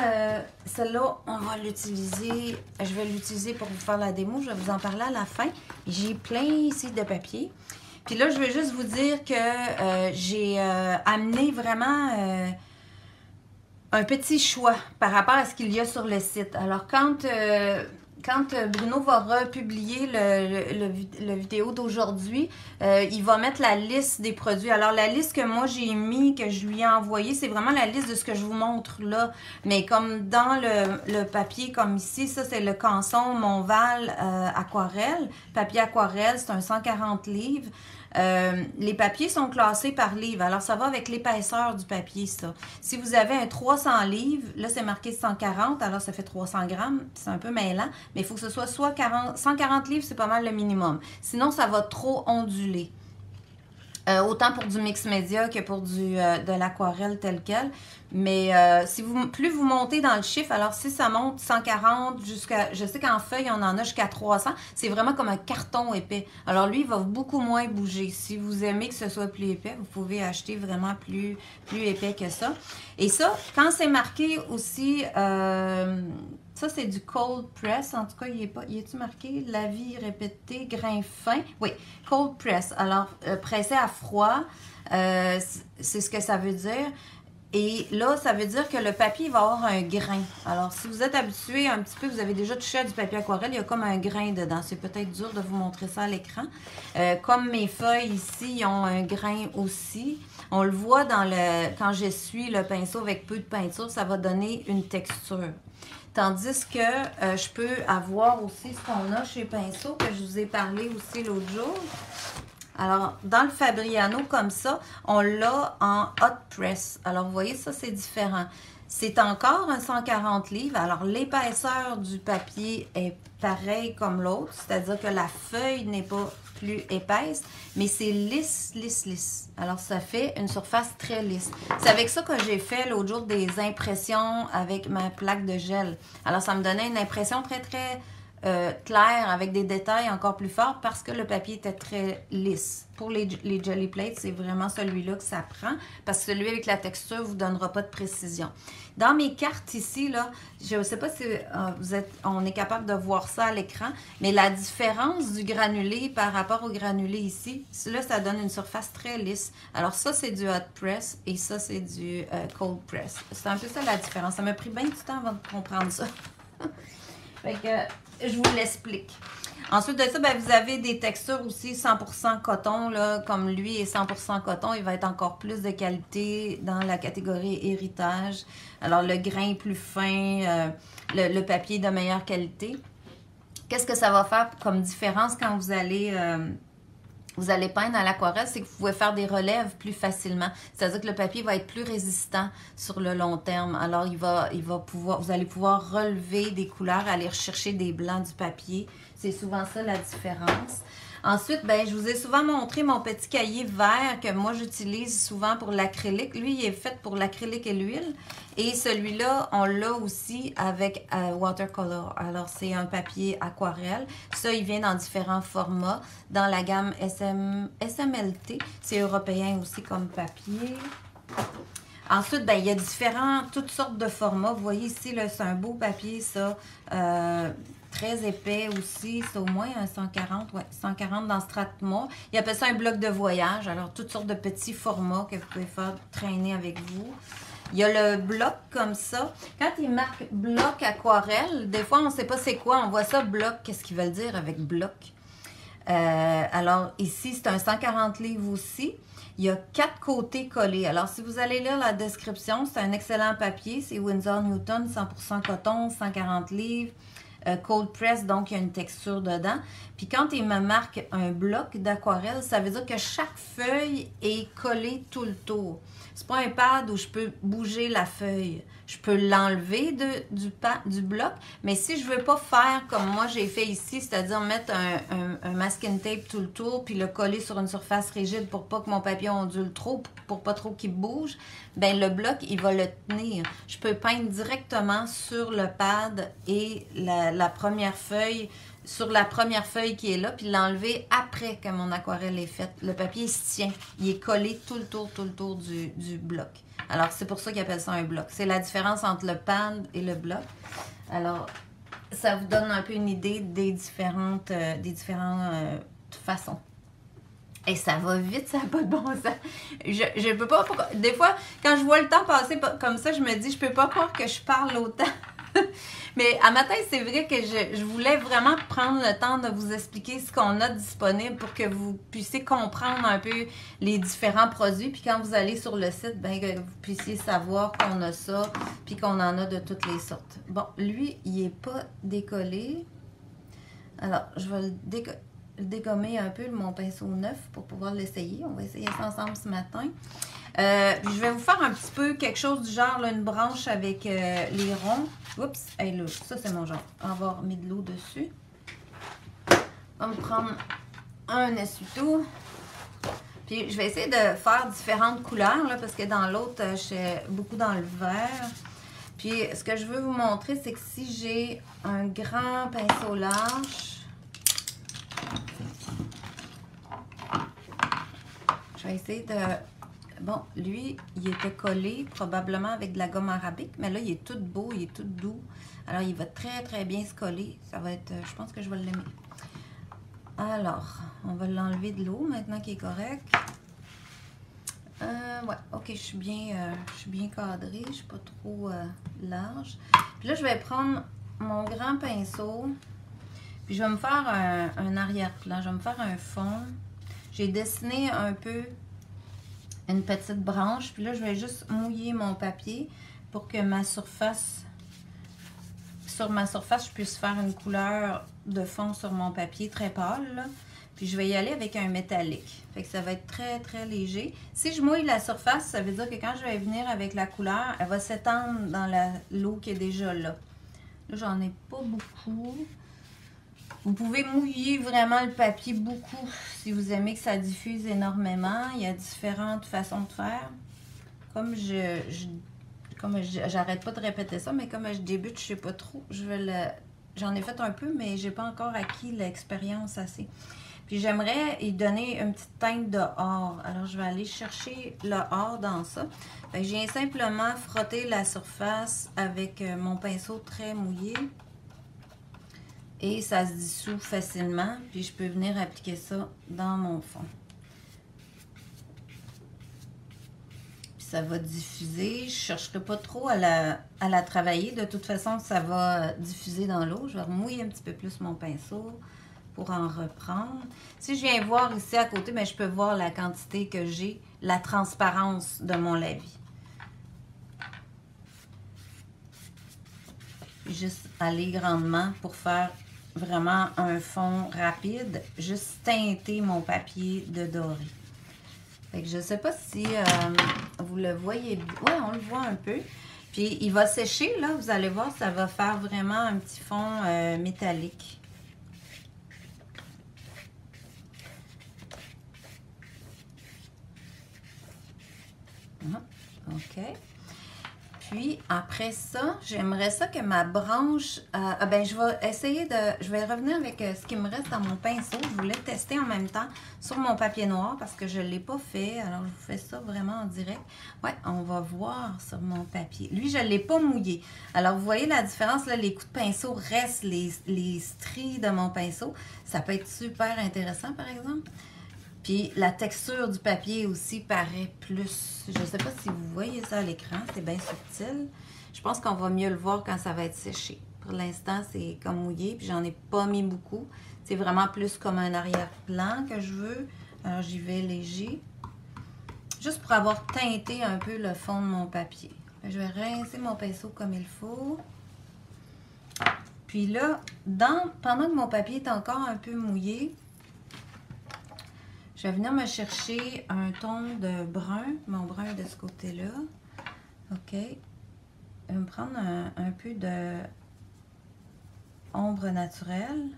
celle-là, on va l'utiliser. Je vais l'utiliser pour vous faire la démo. Je vais vous en parler à la fin. J'ai plein ici de papier. Puis là, je vais juste vous dire que j'ai amené vraiment un petit choix par rapport à ce qu'il y a sur le site. Alors, quand Bruno va republier le vidéo d'aujourd'hui, il va mettre la liste des produits. Alors, la liste que moi j'ai mis, que je lui ai envoyée, c'est vraiment la liste de ce que je vous montre là. Mais comme dans le papier, comme ici, ça c'est le Canson Montval aquarelle. Papier aquarelle, c'est un 140 livres. Les papiers sont classés par livre. Alors, ça va avec l'épaisseur du papier, ça. Si vous avez un 300 livres, là, c'est marqué 140, alors ça fait 300 grammes. C'est un peu mêlant, mais il faut que ce soit 140 livres, c'est pas mal le minimum. Sinon, ça va trop onduler. Autant pour du mix média que pour de l'aquarelle tel quel. Mais plus vous montez dans le chiffre, alors si ça monte 140 jusqu'à, je sais qu'en feuille, on en a jusqu'à 300, c'est vraiment comme un carton épais. Alors lui, il va beaucoup moins bouger. Si vous aimez que ce soit plus épais, vous pouvez acheter vraiment plus épais que ça. Et ça, quand c'est marqué aussi... ça, c'est du cold press. En tout cas, il est-tu marqué? La vie répétée, grain fin. Oui, cold press. Alors, pressé à froid, c'est ce que ça veut dire. Et là, ça veut dire que le papier va avoir un grain. Alors, si vous êtes habitué un petit peu, vous avez déjà touché à du papier aquarelle, il y a comme un grain dedans. C'est peut-être dur de vous montrer ça à l'écran. Comme mes feuilles ici, ils ont un grain aussi. On le voit quand j'essuie le pinceau avec peu de peinture, ça va donner une texture. Tandis que je peux avoir aussi ce qu'on a chez Pinceau, que je vous ai parlé aussi l'autre jour. Alors, dans le Fabriano, comme ça, on l'a en hot press. Alors, vous voyez, ça, c'est différent. C'est encore un 140 livres. Alors, l'épaisseur du papier est pareille comme l'autre, c'est-à-dire que la feuille n'est pas plus épaisse, mais c'est lisse, lisse, lisse. Alors, ça fait une surface très lisse. C'est avec ça que j'ai fait l'autre jour des impressions avec ma plaque de gel. Alors, ça me donnait une impression très, très claire avec des détails encore plus forts parce que le papier était très lisse. Pour les Gelly Plates, c'est vraiment celui-là que ça prend parce que celui avec la texture ne vous donnera pas de précision. Dans mes cartes ici, là, je ne sais pas si on est capable de voir ça à l'écran, mais la différence du granulé par rapport au granulé ici, là, ça donne une surface très lisse. Alors ça, c'est du hot press et ça, c'est du cold press. C'est un peu ça la différence. Ça m'a pris bien du temps avant de comprendre ça. Fait que je vous l'explique. Ensuite de ça, ben, vous avez des textures aussi 100% coton, là, comme lui est 100% coton, il va être encore plus de qualité dans la catégorie héritage. Alors, le grain est plus fin, le papier est de meilleure qualité. Qu'est-ce que ça va faire comme différence quand vous allez peindre à l'aquarelle, c'est que vous pouvez faire des relèves plus facilement. C'est-à-dire que le papier va être plus résistant sur le long terme. Alors, vous allez pouvoir relever des couleurs, aller rechercher des blancs du papier. C'est souvent ça la différence. Ensuite, ben, je vous ai souvent montré mon petit cahier vert que moi j'utilise souvent pour l'acrylique. Lui, il est fait pour l'acrylique et l'huile. Et celui-là, on l'a aussi avec watercolor. Alors, c'est un papier aquarelle. Ça, il vient dans différents formats. Dans la gamme SMLT. C'est européen aussi comme papier. Ensuite, ben, il y a toutes sortes de formats. Vous voyez ici, c'est un beau papier, ça. Très épais aussi, c'est au moins un 140, ouais, 140 dans Strathmore. Il appelle ça un bloc de voyage. Alors, toutes sortes de petits formats que vous pouvez faire traîner avec vous. Il y a le bloc comme ça. Quand il marque bloc aquarelle, des fois, on ne sait pas c'est quoi. On voit ça bloc. Qu'est-ce qu'ils veulent dire avec bloc? Alors, ici, c'est un 140 livres aussi. Il y a 4 côtés collés. Alors, si vous allez lire la description, c'est un excellent papier. C'est Winsor Newton, 100% coton, 140 livres. Cold press, donc il y a une texture dedans. Puis quand il me marque un bloc d'aquarelle, ça veut dire que chaque feuille est collée tout le tour. C'est pas un pad où je peux bouger la feuille. Je peux l'enlever du bloc, mais si je veux pas faire comme moi j'ai fait ici, c'est-à-dire mettre un masking tape tout le tour, puis le coller sur une surface rigide pour pas que mon papier ondule trop, pour pas trop qu'il bouge, ben le bloc, il va le tenir. Je peux peindre directement sur le pad et la première feuille, sur la première feuille qui est là, puis l'enlever après que mon aquarelle est faite. Le papier, il se tient. Il est collé tout le tour du bloc. Alors, c'est pour ça qu'ils appellent ça un bloc. C'est la différence entre le pad et le bloc. Alors, ça vous donne un peu une idée des différentes façons. Et ça va vite, ça n'a pas de bon sens. Je peux pas... Des fois, quand je vois le temps passer comme ça, je me dis, je peux pas croire que je parle autant. Mais à matin, c'est vrai que je voulais vraiment prendre le temps de vous expliquer ce qu'on a disponible pour que vous puissiez comprendre un peu les différents produits. Puis quand vous allez sur le site, ben, que vous puissiez savoir qu'on a ça, puis qu'on en a de toutes les sortes. Bon, lui, il n'est pas décollé. Alors, je vais le dégommer un peu, mon pinceau neuf, pour pouvoir l'essayer. On va essayer ça ensemble ce matin. Je vais vous faire un petit peu quelque chose du genre, là, une branche avec les ronds. Oups, hey, là, ça c'est mon genre. On va avoir mis de l'eau dessus. On va me prendre un essuie-tout. Puis je vais essayer de faire différentes couleurs, là, parce que dans l'autre, je suis beaucoup dans le vert. Puis ce que je veux vous montrer, c'est que si j'ai un grand pinceau large, je vais essayer de... Bon, lui, il était collé probablement avec de la gomme arabique, mais là, il est tout beau, il est tout doux. Alors, il va très, très bien se coller. Ça va être... Je pense que je vais l'aimer. Alors, on va l'enlever de l'eau maintenant qu'il est correct. Ouais, ok, je suis bien cadrée, je suis pas trop large. Puis là, je vais prendre mon grand pinceau, puis je vais me faire un arrière-plan. Je vais me faire un fond. J'ai dessiné un peu une petite branche, puis là, je vais juste mouiller mon papier pour que sur ma surface, je puisse faire une couleur de fond sur mon papier très pâle, là. Puis je vais y aller avec un métallique. Fait que ça va être très, très léger. Si je mouille la surface, ça veut dire que quand je vais venir avec la couleur, elle va s'étendre dans l'eau qui est déjà là. Là, j'en ai pas beaucoup. Vous pouvez mouiller vraiment le papier beaucoup si vous aimez que ça diffuse énormément. Il y a différentes façons de faire. Comme j'arrête pas de répéter ça, mais comme je débute, je sais pas trop. J'en ai fait un peu, mais j'ai pas encore acquis l'expérience assez. Puis j'aimerais y donner une petite teinte de or. Alors je vais aller chercher le or dans ça. Fait que je viens simplement frotter la surface avec mon pinceau très mouillé. Et ça se dissout facilement. Puis je peux venir appliquer ça dans mon fond. Puis ça va diffuser. Je ne chercherai pas trop à la travailler. De toute façon, ça va diffuser dans l'eau. Je vais remouiller un petit peu plus mon pinceau pour en reprendre. Si je viens voir ici à côté, bien, je peux voir la quantité que j'ai, la transparence de mon lavis. Juste aller grandement pour faire vraiment un fond rapide. Juste teinter mon papier de doré. Fait que je ne sais pas si vous le voyez bien. Oui, on le voit un peu. Puis il va sécher, là. Vous allez voir, ça va faire vraiment un petit fond métallique. OK. Puis, après ça, j'aimerais ça que ma branche... je vais essayer de... Je vais revenir avec ce qui me reste dans mon pinceau. Je voulais tester en même temps sur mon papier noir parce que je ne l'ai pas fait. Alors, je vous fais ça vraiment en direct. Ouais, on va voir sur mon papier. Lui, je ne l'ai pas mouillé. Alors, vous voyez la différence, là, les coups de pinceau restent, les stries de mon pinceau. Ça peut être super intéressant, par exemple. Puis la texture du papier aussi paraît plus... Je ne sais pas si vous voyez ça à l'écran, c'est bien subtil. Je pense qu'on va mieux le voir quand ça va être séché. Pour l'instant, c'est comme mouillé, puis j'en ai pas mis beaucoup. C'est vraiment plus comme un arrière-plan que je veux. Alors j'y vais léger. Juste pour avoir teinté un peu le fond de mon papier. Je vais rincer mon pinceau comme il faut. Puis là, pendant que mon papier est encore un peu mouillé, je vais venir me chercher un ton de brun. Mon brun est de ce côté-là. OK. Je vais me prendre un peu de ombre naturelle.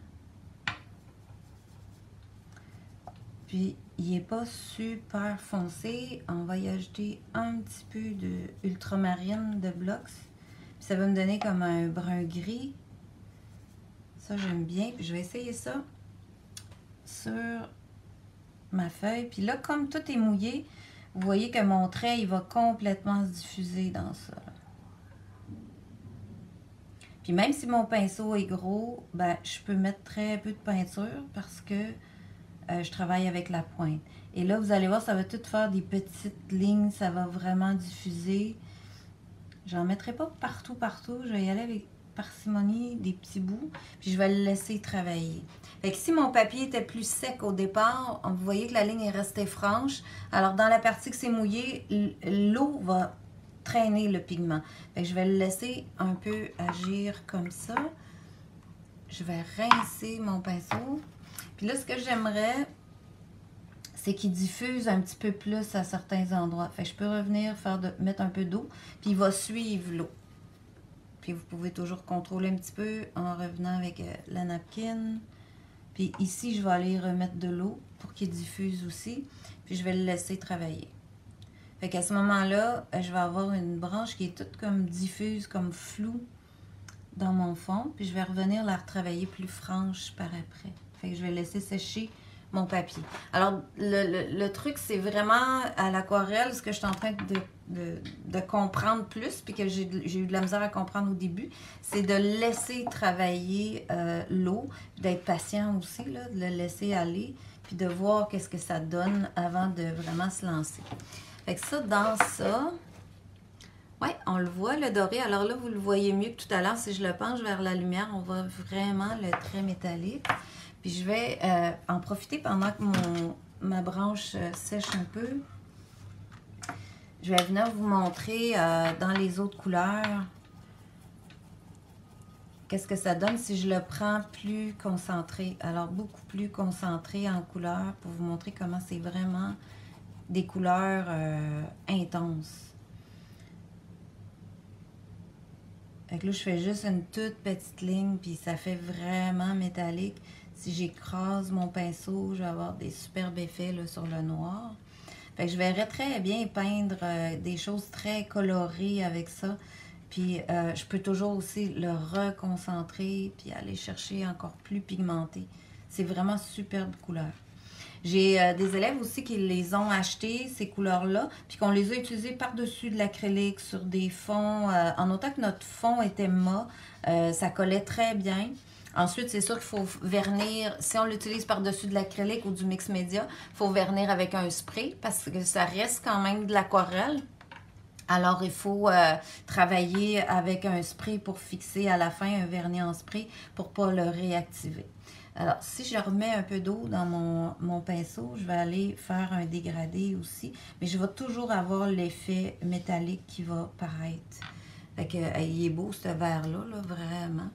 Puis, il n'est pas super foncé. On va y ajouter un petit peu de ultramarine de Blox. Puis ça va me donner comme un brun gris. Ça, j'aime bien. Puis je vais essayer ça sur ma feuille. Puis là, comme tout est mouillé, vous voyez que mon trait, il va complètement se diffuser dans ça. Puis même si mon pinceau est gros, ben, je peux mettre très peu de peinture parce que je travaille avec la pointe. Et là, vous allez voir, ça va tout faire des petites lignes. Ça va vraiment diffuser. J'en mettrai pas partout. Je vais y aller avec parcimonie, des petits bouts. Puis je vais le laisser travailler. Fait que si mon papier était plus sec au départ, vous voyez que la ligne est restée franche. Alors, dans la partie que c'est mouillé, l'eau va traîner le pigment. Fait que je vais le laisser un peu agir comme ça. Je vais rincer mon pinceau. Puis là, ce que j'aimerais, c'est qu'il diffuse un petit peu plus à certains endroits. Fait que je peux revenir mettre un peu d'eau, puis il va suivre l'eau. Puis vous pouvez toujours contrôler un petit peu en revenant avec la napkin. Puis ici, je vais aller remettre de l'eau pour qu'il diffuse aussi. Puis je vais le laisser travailler. Fait qu'à ce moment-là, je vais avoir une branche qui est toute comme diffuse, comme floue dans mon fond. Puis je vais revenir la retravailler plus franche par après. Fait que je vais laisser sécher mon papier. Alors, le truc, c'est vraiment à l'aquarelle, ce que je suis en train de comprendre plus, puis que j'ai eu de la misère à comprendre au début, c'est de laisser travailler l'eau, d'être patient aussi, là, de le laisser aller, puis de voir qu'est-ce que ça donne avant de vraiment se lancer. Fait que ça, dans ça, ouais, on le voit, le doré. Alors là, vous le voyez mieux que tout à l'heure. Si je le penche vers la lumière, on voit vraiment le trait métallique. Puis je vais en profiter pendant que ma branche sèche un peu. Je vais venir vous montrer dans les autres couleurs qu'est-ce que ça donne si je le prends plus concentré. Alors, beaucoup plus concentré en couleur pour vous montrer comment c'est vraiment des couleurs intenses. Fait que là, je fais juste une toute petite ligne, puis ça fait vraiment métallique. Si j'écrase mon pinceau, je vais avoir des superbes effets là, sur le noir. Fait que je verrais très bien peindre des choses très colorées avec ça. Puis je peux toujours aussi le reconcentrer, puis aller chercher encore plus pigmenté. C'est vraiment superbe couleur. J'ai des élèves aussi qui les ont achetés, ces couleurs-là, puis qu'on les a utilisées par-dessus de l'acrylique sur des fonds. En autant que notre fond était mat, ça collait très bien. Ensuite, c'est sûr qu'il faut vernir, si on l'utilise par-dessus de l'acrylique ou du mix média, il faut vernir avec un spray parce que ça reste quand même de l'aquarelle. Alors, il faut travailler avec un spray pour fixer à la fin un vernis en spray pour ne pas le réactiver. Alors, si je remets un peu d'eau dans mon pinceau, je vais aller faire un dégradé aussi. Mais je vais toujours avoir l'effet métallique qui va paraître. Fait que, il est beau ce verre-là, là, vraiment.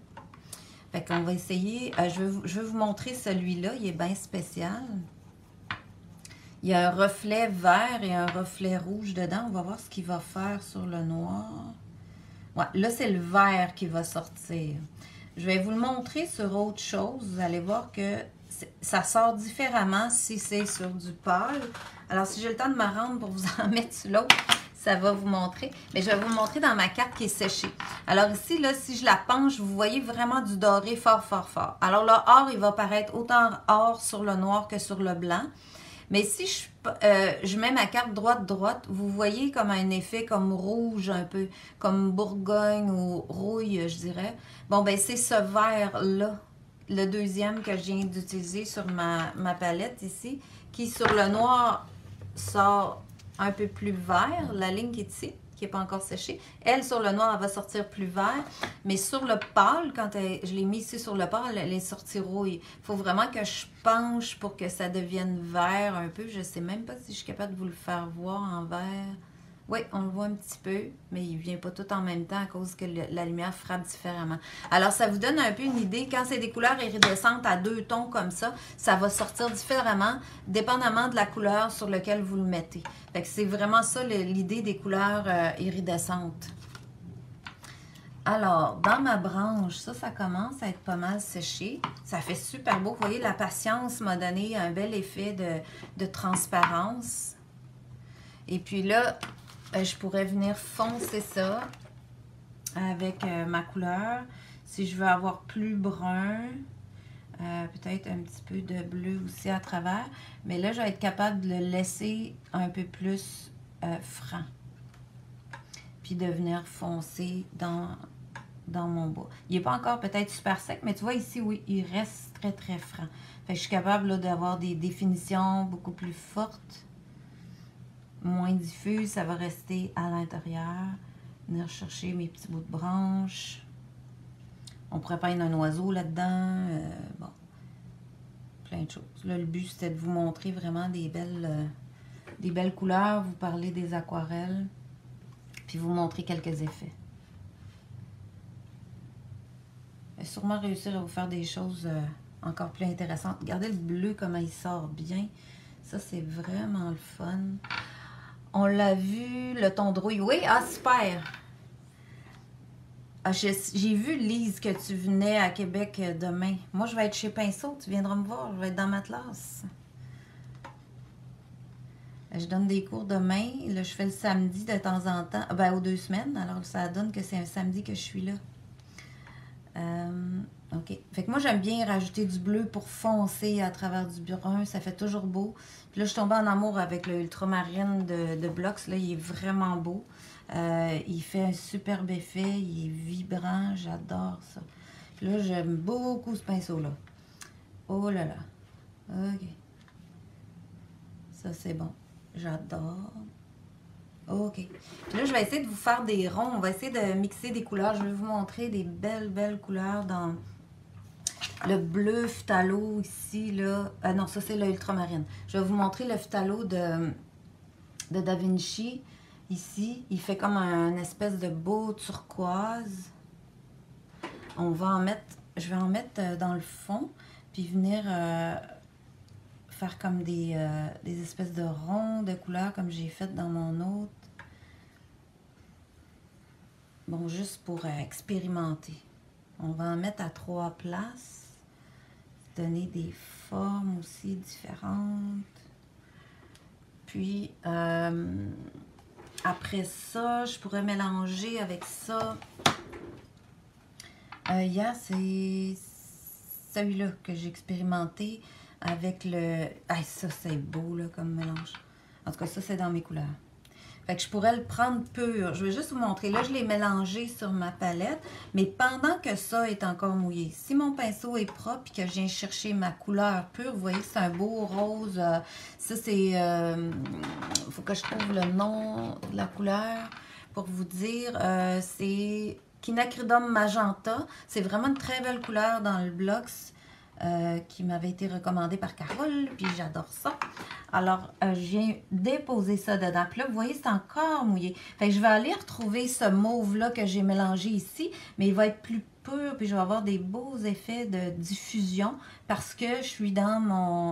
Fait qu'on va essayer. Je vais vous montrer celui-là. Il est bien spécial. Il y a un reflet vert et un reflet rouge dedans. On va voir ce qu'il va faire sur le noir. Ouais, là, c'est le vert qui va sortir. Je vais vous le montrer sur autre chose. Vous allez voir que ça sort différemment si c'est sur du pâle. Alors, si j'ai le temps de me rendre pour vous en mettre sur l'autre, ça va vous montrer. Mais je vais vous le montrer dans ma carte qui est séchée. Alors ici, là, si je la penche, vous voyez vraiment du doré fort, fort, fort. Alors, le or, il va paraître autant or sur le noir que sur le blanc. Mais si je mets ma carte droite, vous voyez comme un effet comme rouge un peu, comme Bourgogne ou rouille, je dirais. Bon, ben c'est ce vert-là, le deuxième que je viens d'utiliser sur ma palette ici, qui sur le noir sort un peu plus vert, la ligne qui est ici, qui n'est pas encore séchée. Elle, sur le noir, elle va sortir plus vert. Mais sur le pâle, quand je l'ai mis ici sur le pâle, elle est sortie rouille. Il faut vraiment que je penche pour que ça devienne vert un peu. Je ne sais même pas si je suis capable de vous le faire voir en vert. Oui, on le voit un petit peu, mais il ne vient pas tout en même temps à cause que la lumière frappe différemment. Alors, ça vous donne un peu une idée. Quand c'est des couleurs iridescentes à 2 tons comme ça, ça va sortir différemment, dépendamment de la couleur sur laquelle vous le mettez. Fait que c'est vraiment ça l'idée des couleurs iridescentes. Alors, dans ma branche, ça commence à être pas mal séché. Ça fait super beau. Vous voyez, la patience m'a donné un bel effet de transparence. Et puis là, je pourrais venir foncer ça avec ma couleur. Si je veux avoir plus brun, peut-être un petit peu de bleu aussi à travers. Mais là, je vais être capable de le laisser un peu plus franc. Puis de venir foncer dans mon bas. Il n'est pas encore peut-être super sec, mais tu vois ici, oui, il reste très, très franc. Fait que je suis capable d'avoir des définitions beaucoup plus fortes. Moins diffuse, ça va rester à l'intérieur. Venir chercher mes petits bouts de branches. On pourrait peindre un oiseau là-dedans. Bon, plein de choses. Là, le but, c'était de vous montrer vraiment des belles couleurs, vous parler des aquarelles, puis vous montrer quelques effets. Je vais sûrement réussir à vous faire des choses encore plus intéressantes. Regardez le bleu, comment il sort bien. Ça, c'est vraiment le fun. On l'a vu, le ton de rouille. Oui, ah, super! Ah, j'ai vu, Lise, que tu venais à Québec demain. Moi, je vais être chez Pinceau. Tu viendras me voir. Je vais être dans ma classe. Je donne des cours demain. Là, je fais le samedi de temps en temps. Ben, aux 2 semaines. Alors, ça donne que c'est un samedi que je suis là. OK. Fait que moi, j'aime bien rajouter du bleu pour foncer à travers du brun. Ça fait toujours beau. Puis là, je suis tombée en amour avec le ultramarine de Blox. Là, il est vraiment beau. Il fait un superbe effet. Il est vibrant. J'adore ça. Puis là, j'aime beaucoup ce pinceau-là. Oh là là. OK. Ça, c'est bon. J'adore. OK. Puis là, je vais essayer de vous faire des ronds. On va essayer de mixer des couleurs. Je vais vous montrer des belles couleurs dans le bleu phthalo ici, là. Non, ça, c'est le ultramarine. Je vais vous montrer le phthalo de Da Vinci. Ici, il fait comme un espèce de beau turquoise. on va en mettre, je vais en mettre dans le fond, puis venir faire comme des espèces de ronds de couleurs comme j'ai fait dans mon autre. Bon, juste pour expérimenter. On va en mettre à 3 places. Donner des formes aussi différentes. Puis, après ça, je pourrais mélanger avec ça. Hier, c'est celui-là que j'ai expérimenté avec le... Ah, ça, c'est beau, là, comme mélange. En tout cas, ça, c'est dans mes couleurs. Fait que je pourrais le prendre pur. Je vais juste vous montrer. Là, je l'ai mélangé sur ma palette, mais pendant que ça est encore mouillé. Si mon pinceau est propre et que je viens chercher ma couleur pure, vous voyez, c'est un beau rose. Ça, c'est... Il faut que je trouve le nom de la couleur pour vous dire. C'est Quinacridum Magenta. C'est vraiment une très belle couleur dans le Blox qui m'avait été recommandée par Carole, puis j'adore ça. Alors, je viens déposer ça dedans. Puis là, vous voyez, c'est encore mouillé. Fait que je vais aller retrouver ce mauve-là que j'ai mélangé ici, mais il va être plus pur, puis je vais avoir des beaux effets de diffusion parce que je suis dans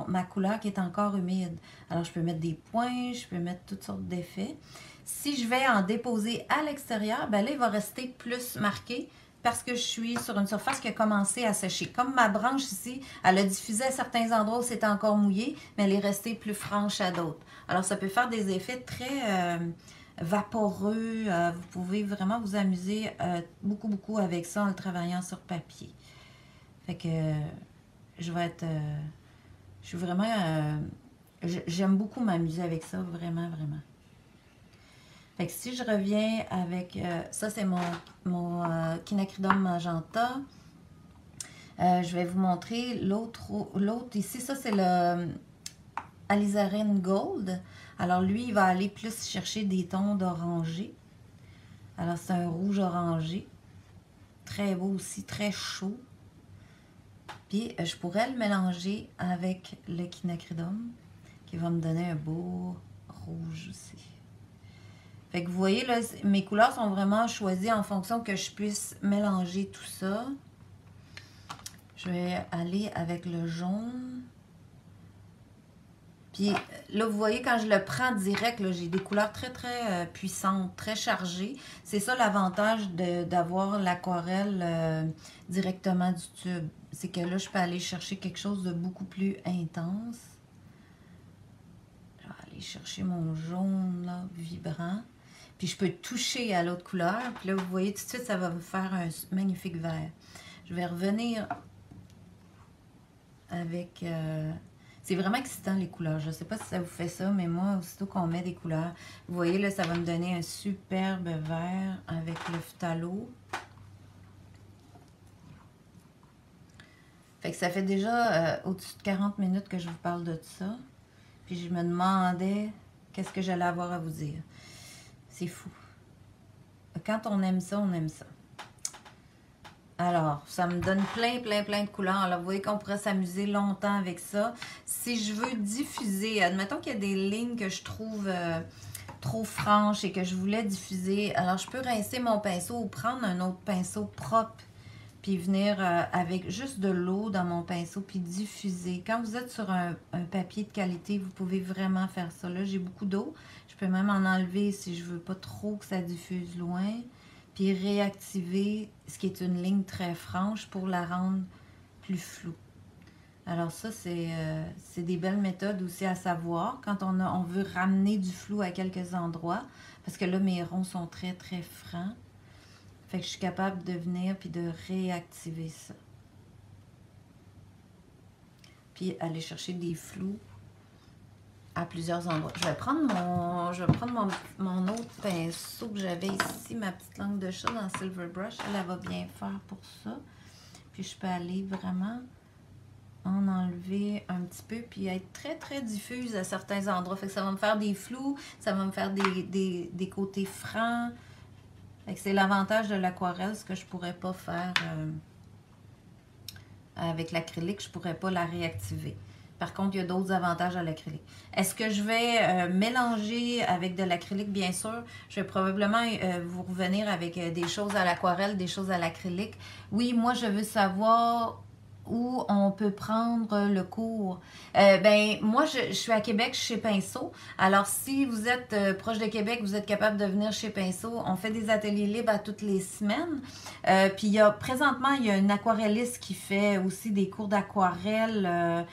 ma couleur qui est encore humide. Alors, je peux mettre des points, je peux mettre toutes sortes d'effets. Si je vais en déposer à l'extérieur, ben là, il va rester plus marqué parce que je suis sur une surface qui a commencé à sécher. Comme ma branche ici, elle a diffusé à certains endroits où c'était encore mouillé, mais elle est restée plus franche à d'autres. Alors, ça peut faire des effets très vaporeux. Vous pouvez vraiment vous amuser beaucoup, beaucoup avec ça en le travaillant sur papier. Fait que je vais être... je suis vraiment... j'aime beaucoup m'amuser avec ça, vraiment, vraiment. Fait que si je reviens avec... ça, c'est mon Quinacridum Magenta. Je vais vous montrer l'autre ici. Ça, c'est le Alizarin Gold. Alors, lui, il va aller plus chercher des tons d'orangé. Alors, c'est un rouge orangé. Très beau aussi, très chaud. Puis, je pourrais le mélanger avec le Quinacridum, qui va me donner un beau rouge aussi. Fait que vous voyez, là, mes couleurs sont vraiment choisies en fonction que je puisse mélanger tout ça. Je vais aller avec le jaune. Puis là, vous voyez, quand je le prends direct, j'ai des couleurs très, très puissantes, très chargées. C'est ça l'avantage d'avoir l'aquarelle directement du tube. C'est que là, je peux aller chercher quelque chose de beaucoup plus intense. Je vais aller chercher mon jaune, là, vibrant. Puis je peux toucher à l'autre couleur. Puis là, vous voyez, tout de suite, ça va me faire un magnifique vert. Je vais revenir avec... c'est vraiment excitant, les couleurs. Je ne sais pas si ça vous fait ça, mais moi, aussitôt qu'on met des couleurs, vous voyez, là, ça va me donner un superbe vert avec le phthalo. Fait que ça fait déjà au-dessus de 40 minutes que je vous parle de ça. Puis je me demandais qu'est-ce que j'allais avoir à vous dire. C'est fou. Quand on aime ça, on aime ça. Alors, ça me donne plein de couleurs. Alors, vous voyez qu'on pourrait s'amuser longtemps avec ça. Si je veux diffuser, admettons qu'il y a des lignes que je trouve trop franches et que je voulais diffuser, alors je peux rincer mon pinceau ou prendre un autre pinceau propre puis venir avec juste de l'eau dans mon pinceau puis diffuser. Quand vous êtes sur un papier de qualité, vous pouvez vraiment faire ça. Là, j'ai beaucoup d'eau. Je peux même en enlever si je veux pas trop que ça diffuse loin. Puis réactiver ce qui est une ligne très franche pour la rendre plus floue. Alors ça, c'est des belles méthodes aussi à savoir quand on veut ramener du flou à quelques endroits. Parce que là, mes ronds sont très, très francs. Fait que je suis capable de venir puis de réactiver ça. Puis aller chercher des flous à plusieurs endroits. Je vais prendre mon autre pinceau que j'avais ici, ma petite langue de chat dans Silver Brush. Elle va bien faire pour ça. Puis je peux aller vraiment en enlever un petit peu puis être très très diffuse à certains endroits. Fait que ça va me faire des flous, ça va me faire des côtés francs. Fait que c'est l'avantage de l'aquarelle, ce que je pourrais pas faire avec l'acrylique, je pourrais pas la réactiver. Par contre, il y a d'autres avantages à l'acrylique. Est-ce que je vais mélanger avec de l'acrylique? Bien sûr. Je vais probablement vous revenir avec des choses à l'aquarelle, des choses à l'acrylique. Oui, moi, je veux savoir où on peut prendre le cours. Ben, moi, je suis à Québec, je suis chez Pinceau. Alors, si vous êtes proche de Québec, vous êtes capable de venir chez Pinceau. On fait des ateliers libres à toutes les semaines. Puis, présentement, il y a une aquarelliste qui fait aussi des cours d'aquarelle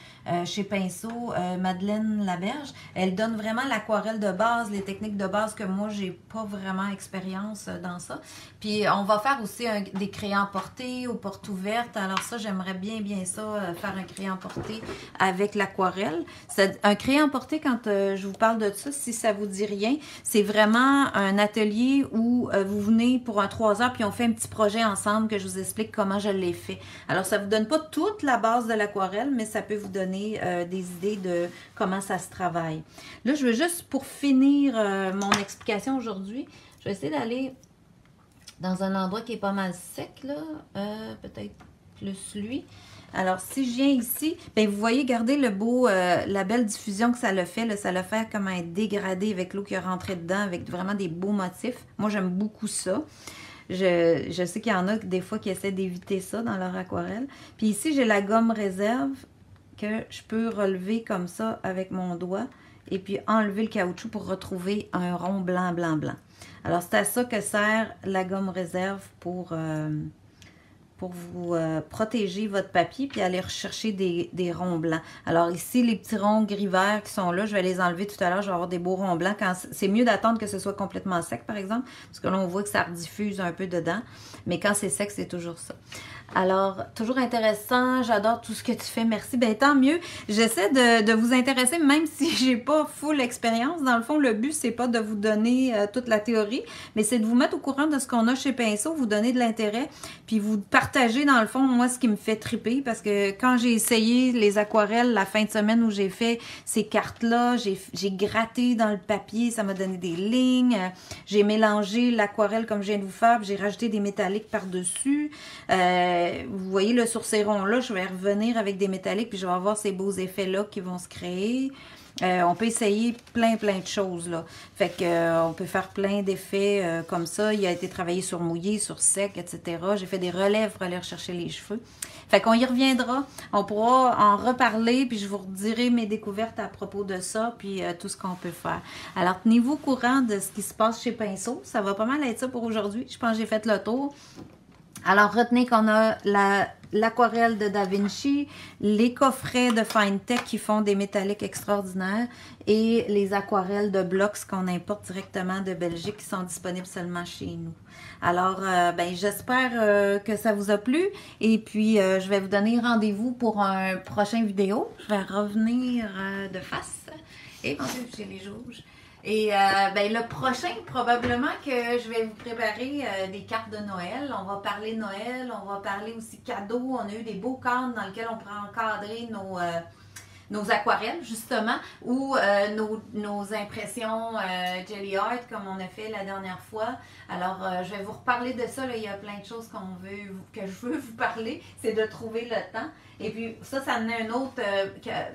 chez Pinceau, Madeleine Laberge. Elle donne vraiment l'aquarelle de base, les techniques de base que moi, j'ai pas vraiment expérience dans ça. Puis, on va faire aussi des crayons portés aux portes ouvertes. Alors ça, j'aimerais bien ça, faire un crayon porté avec l'aquarelle. Un crayon porté, quand je vous parle de ça, si ça vous dit rien, c'est vraiment un atelier où vous venez pour un 3 heures, puis on fait un petit projet ensemble que je vous explique comment je l'ai fait. Alors, ça ne vous donne pas toute la base de l'aquarelle, mais ça peut vous donner des idées de comment ça se travaille. Là, je veux juste, pour finir mon explication aujourd'hui, je vais essayer d'aller dans un endroit qui est pas mal sec, là, peut-être plus lui. Alors, si je viens ici, bien, vous voyez, regardez le beau, la belle diffusion que ça le fait. Là, ça le fait comme un dégradé avec l'eau qui est rentrée dedans, avec vraiment des beaux motifs. Moi, j'aime beaucoup ça. Je sais qu'il y en a des fois qui essaient d'éviter ça dans leur aquarelle. Puis ici, j'ai la gomme réserve que je peux relever comme ça avec mon doigt et puis enlever le caoutchouc pour retrouver un rond blanc, blanc, blanc. Alors, c'est à ça que sert la gomme réserve pour vous protéger votre papier puis aller rechercher des ronds blancs. Alors ici, les petits ronds gris-verts qui sont là, je vais les enlever tout à l'heure. Je vais avoir des beaux ronds blancs. C'est mieux d'attendre que ce soit complètement sec, par exemple, parce que là, on voit que ça rediffuse un peu dedans. Mais quand c'est sec, c'est toujours ça. Alors, toujours intéressant. J'adore tout ce que tu fais. Merci. Ben tant mieux. J'essaie de vous intéresser, même si j'ai pas full expérience. Dans le fond, le but, c'est pas de vous donner toute la théorie, mais c'est de vous mettre au courant de ce qu'on a chez Pinceau, vous donner de l'intérêt, puis vous partager, dans le fond, moi, ce qui me fait triper, parce que quand j'ai essayé les aquarelles la fin de semaine où j'ai fait ces cartes-là, j'ai gratté dans le papier, ça m'a donné des lignes. J'ai mélangé l'aquarelle comme je viens de vous faire, j'ai rajouté des métalliques par-dessus. Vous voyez, là, sur ces ronds-là, je vais revenir avec des métalliques, puis je vais avoir ces beaux effets-là qui vont se créer. On peut essayer plein de choses, là. Fait que on peut faire plein d'effets comme ça. Il a été travaillé sur mouillé, sur sec, etc. J'ai fait des relèves pour aller rechercher les cheveux. Fait qu'on y reviendra. On pourra en reparler, puis je vous redirai mes découvertes à propos de ça, puis tout ce qu'on peut faire. Alors, tenez-vous au courant de ce qui se passe chez Pinceau. Ça va pas mal être ça pour aujourd'hui. Je pense que j'ai fait le tour. Alors, retenez qu'on a l'aquarelle de Da Vinci, les coffrets de Finetech qui font des métalliques extraordinaires et les aquarelles de Blox qu'on importe directement de Belgique qui sont disponibles seulement chez nous. Alors, ben, j'espère que ça vous a plu et puis je vais vous donner rendez-vous pour un prochain vidéo. Je vais revenir de face. Et mon Dieu, j'ai les jauges. Et ben, le prochain, probablement que je vais vous préparer des cartes de Noël. On va parler Noël, on va parler aussi cadeaux. On a eu des beaux cadres dans lesquels on pourra encadrer nos aquarelles, justement, ou nos impressions Jelly Art, comme on a fait la dernière fois. Alors, je vais vous reparler de ça. Là. Il y a plein de choses que je veux vous parler. C'est de trouver le temps. Et puis, ça menait un autre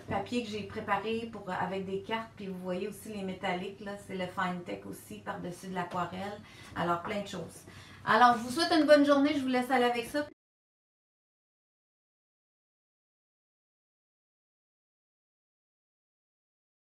papier que j'ai préparé avec des cartes. Puis, vous voyez aussi les métalliques. Là, c'est le Finetech aussi, par-dessus de l'aquarelle. Alors, plein de choses. Alors, je vous souhaite une bonne journée. Je vous laisse aller avec ça.